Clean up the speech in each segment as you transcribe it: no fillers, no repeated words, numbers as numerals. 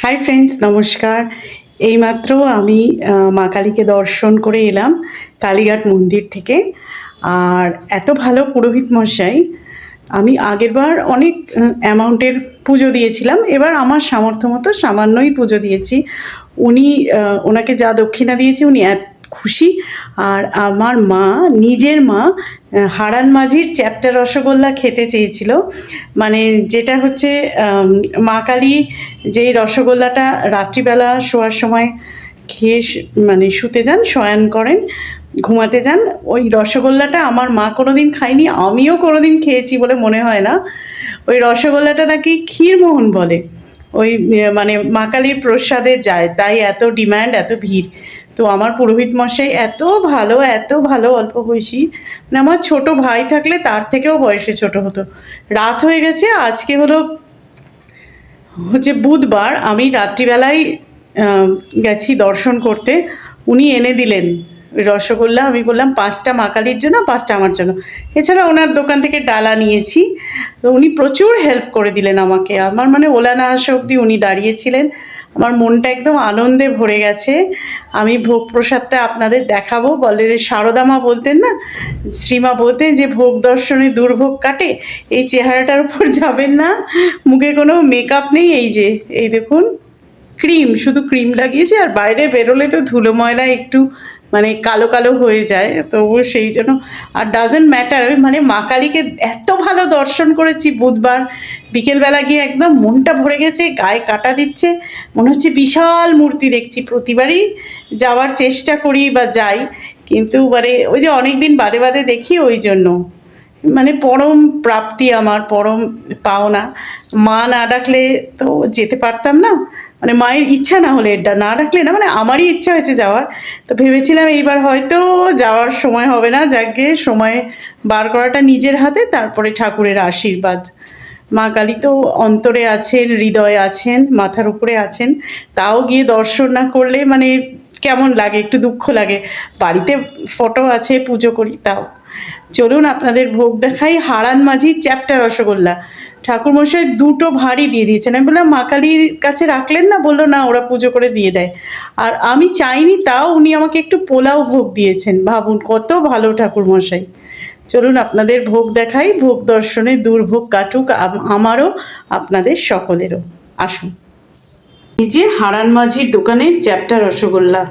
Hi friends, নমস্কার। এইমাত্র আমি মা কালীকে দর্শন করে এলাম কালীঘাট মন্দির থেকে। আর এত ভালো পুরোহিত মশাই, আমি আগেরবার অনেক অ্যামাউন্টের পুজো দিয়েছিলাম, এবার আমার সামর্থ্য মতো সামান্যই পুজো দিয়েছি। উনি ওনাকে যা দক্ষিণা দিয়েছি উনি এত খুশি। আর আমার মা, নিজের মা, হারান মাঝির চ্যাপ্টা রসগোল্লা খেতে চেয়েছিল। মানে যেটা হচ্ছে মা কালী যেই রসগোল্লাটা রাত্রিবেলা শোয়ার সময় খেয়ে মানে শুতে যান, শয়ন করেন, ঘুমাতে যান, ওই রসগোল্লাটা আমার মা কোনোদিন খায়নি, আমিও কোনোদিন খেয়েছি বলে মনে হয় না। ওই রসগোল্লাটা নাকি ক্ষীরমোহন বলে, ওই মানে মা কালীর প্রসাদে যায়, তাই এত ডিম্যান্ড, এত ভিড়। তো আমার পুরোহিত মশাই এত ভালো, এত ভালো, অল্প বয়সী, মানে আমার ছোট ভাই থাকলে তার থেকেও বয়সে ছোট হতো। রাত হয়ে গেছে, আজকে হচ্ছে বুধবার, আমি রাত্রিবেলায় গেছি দর্শন করতে। উনি এনে দিলেন রসগোল্লা। আমি বললাম 5টা মা কালীর জন্য, 5টা আমার জন্য। এছাড়া ওনার দোকান থেকে ডালা নিয়েছি। তো উনি প্রচুর হেল্প করে দিলেন আমাকে, আমার মানে ওলা না আসা অবধি উনি দাঁড়িয়েছিলেন। আমার মনটা একদম আনন্দে ভরে গেছে। আমি ভোগ প্রসাদটা আপনাদের দেখাবো। বলে সারদা মা বলতেন না, শ্রীমা বলতেন যে ভোগ দর্শনে দুর্ভোগ কাটে। এই চেহারাটার উপর যাবেন না, মুখে কোনো মেকআপ নেই, এই যে এই দেখুন, ক্রিম, শুধু ক্রিম লাগিয়েছে। আর বাইরে বেরোলে তো ধুলো ময়লা একটু মানে কালো কালো হয়ে যায়, তবু সেই জন্য আর ডাজেন্ট ম্যাটার। মানে মা কালীকে এত ভালো দর্শন করেছি বুধবার বিকেলবেলা গিয়ে, একদম মনটা ভরে গেছে, গায়ে কাটা দিচ্ছে, মনে হচ্ছে বিশাল মূর্তি দেখছি। প্রতিবারই যাওয়ার চেষ্টা করি বা যাই, কিন্তু মানে ওই যে অনেক দিন বাদে বাদে দেখি, ওই জন্য মানে পরম প্রাপ্তি, আমার পরম পাওনা। মা না ডাকলে তো যেতে পারতাম না, মানে মায়ের ইচ্ছা না হলে, এটা না ডাকলে না, মানে আমারই ইচ্ছা হয়েছে যাওয়ার। তো ভেবেছিলাম এইবার হয়তো যাওয়ার সময় হবে না, যাকে সময় বার করাটা নিজের হাতে, তারপরে ঠাকুরের আশীর্বাদ। মা কালী তো অন্তরে আছেন, হৃদয়ে আছেন, মাথার উপরে আছেন, তাও গিয়ে দর্শন না করলে মানে কেমন লাগে, একটু দুঃখ লাগে। বাড়িতে ফটো আছে, পুজো করি, তাও। চলুন আপনাদের ভোগ দেখাই। হারান মাঝির চ্যাপ্টা রসগোল্লা ঠাকুরমশাই 2টো ভাঁড়ই দিয়ে দিয়েছেন। আমি বললাম মা কালীর কাছে রাখলেন না? বললো না, ওরা পুজো করে দিয়ে দেয়। আর আমি চাইনি, তাও উনি আমাকে একটু পোলাও ভোগ দিয়েছেন। ভাবুন কত ভালো ঠাকুরমশাই। চলুন আপনাদের ভোগ দেখাই। ভোগ দর্শনে দুর্ভোগ কাটুক আমারও, আপনাদের সকলেরও। আসুন। এই যে হারান মাঝির দোকানের চ্যাপ্টা রসগোল্লা,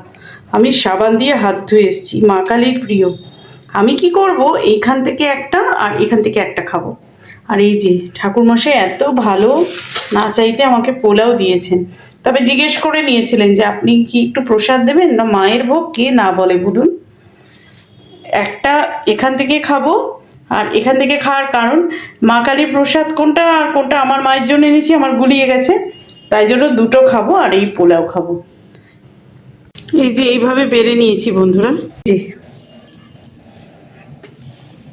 আমি সাবান দিয়ে হাত ধুয়ে এসেছি, মা কালীর প্রিয়। আমি কি করব, এইখান থেকে একটা আর এখান থেকে একটা খাবো। আর এই যে ঠাকুরমশাই এত ভালো, না চাইতে আমাকে পোলাও দিয়েছেন। তবে জিজ্ঞেস করে নিয়েছিলেন যে আপনি কি একটু প্রসাদ দেবেন না, মায়ের ভোগ কে না বলে বলুন। একটা এখান থেকে খাবো, আর এখান থেকে খাওয়ার কারণ মা কালীর প্রসাদ কোনটা আর কোনটা আমার মায়ের জন্য এনেছি আমার গুলিয়ে গেছে, তাই জন্য 2টো খাবো আর এই পোলাও খাবো। এই যে এইভাবে বেড়ে নিয়েছি বন্ধুরা। জি,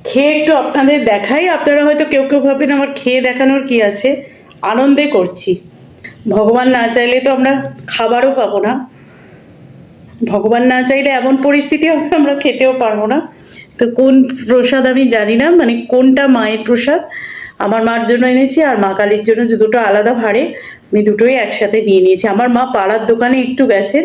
খেয়ে একটু আপনাদের দেখাই। আপনারা হয়তো কেউ কেউ ভাবেন আমার খেয়ে দেখানোর কি আছে, আনন্দে করছি। ভগবান না চাইলে তো আমরা খাবারও পাবো না, ভগবান না চাইলে এমন পরিস্থিতি হবে আমরা খেতেও পারবো না। তো কোন প্রসাদ আমি জানি না, মানে কোনটা মায়ের প্রসাদ। আমার মার জন্য এনেছি আর মা কালীর জন্য 2টো আলাদা ভাঁড়ে আমি 2টোই একসাথে নিয়ে নিয়েছি। আমার মা পাড়ার দোকানে একটু গেছেন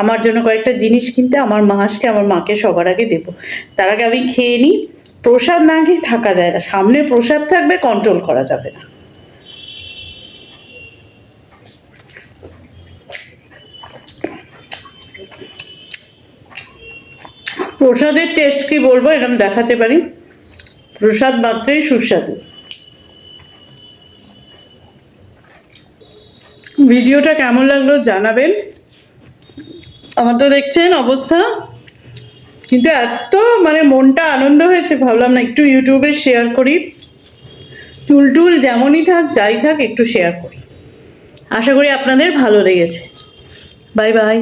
আমার জন্য কয়েকটা জিনিস কিনতে। আমার মা আসলে আমার মাকে সবার আগে দেবো, তার আগে আমি খেয়ে নিই। প্রসাদ না খেয়ে থাকা যায় না, সামনে প্রসাদ থাকবে, কন্ট্রোল করা যাবে না। প্রসাদের টেস্ট কি বলবো, এরকম দেখাতে পারি, প্রসাদ মাত্রই সুস্বাদু। ভিডিওটা কেমন লাগলো জানাবেন। আমার তো দেখছেন অবস্থা, কিন্তু এত মানে মনটা আনন্দ হয়েছে, ভাবলাম না একটু ইউটিউবে শেয়ার করি। চুল টুল যেমনই থাক, যাই থাক, একটু শেয়ার করি। আশা করি আপনাদের ভালো লেগেছে। Bye bye.